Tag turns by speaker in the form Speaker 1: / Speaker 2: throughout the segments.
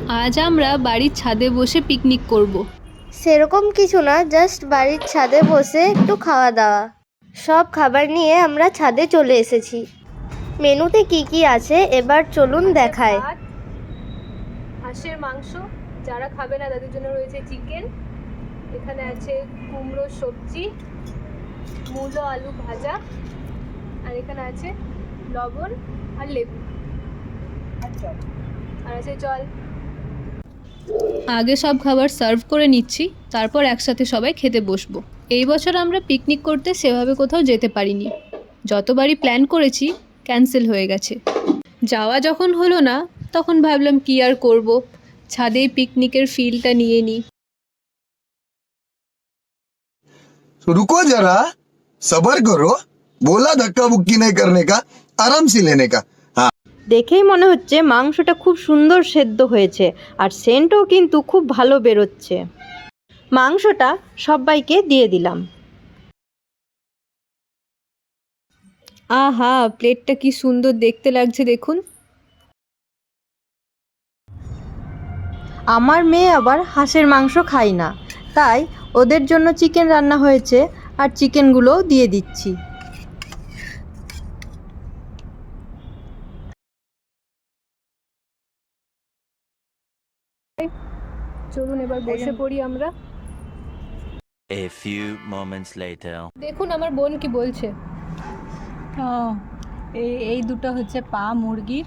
Speaker 1: আজ আমরা বাড়ির ছাদে বসে পিকনিক করব।
Speaker 2: সেরকম কিছু না, জাস্ট বাড়ির ছাদে বসে একটু খাওয়া দাওয়া। সব খাবার নিয়ে আমরা ছাদে চলে এসেছি। মেনুতে কি কি আছে এবার চলুন দেখায়।
Speaker 1: হাঁসের মাংস, যারা খাবে না তাদের জন্য রয়েছে চিকেন, এখানে আছে কুমড়োর সবজি, মূলো আলু ভাজা, আর এখানে আছে লবণ আর লেবু আর আছে জল। আগে সব খাবার সার্ভ করে নিচ্ছি, তারপর একসাথে সবাই খেতে বসবো। এই বছর আমরা পিকনিক করতে সেভাবে কোথাও যেতে পারিনি। যতবারই প্ল্যান করেছি ক্যান্সেল হয়ে গেছে। যাওয়া যখন হলো না তখন ভাবলাম কি আর করব, ছাদেই পিকনিকের ফিলটা নিয়ে নিই।
Speaker 3: रुको जरा, सबर करो। बोला धक्का बुक्की नहीं करने का, आराम से लेने का। हाँ,
Speaker 4: দেখেই মনে হচ্ছে মাংসটা খুব সুন্দর সেদ্ধ হয়েছে, আর সেন্টও কিন্তু খুব ভালো বেরোচ্ছে। মাংসটা সবাইকে দিয়ে দিলাম।
Speaker 1: আহা, প্লেটটা কি সুন্দর দেখতে লাগছে দেখুন।
Speaker 4: আমার মেয়ে আবার হাঁসের মাংস খায় না, তাই ওদের জন্য চিকেন রান্না হয়েছে, আর চিকেনগুলোও দিয়ে দিচ্ছি।
Speaker 1: চলুন এবার বসে পড়ি আমরা।
Speaker 5: A few moments later.
Speaker 1: দেখুন আমার বোন কি বলছে।
Speaker 6: এই এই দুটো হচ্ছে পা মুরগির,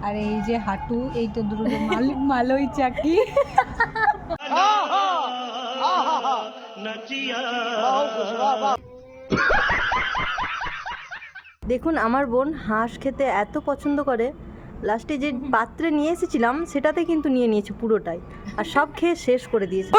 Speaker 6: আর এই যে হাঁটু, এইটা দুটো মালই চাকি।
Speaker 4: দেখুন আমার বোন হাঁস খেতে এত পছন্দ করে, লাস্টে যে পাত্রে নিয়ে এসেছিলাম সেটাতে কিন্তু নিয়ে নিয়েছে পুরোটাই, আর সব খেয়ে শেষ করে দিয়েছে।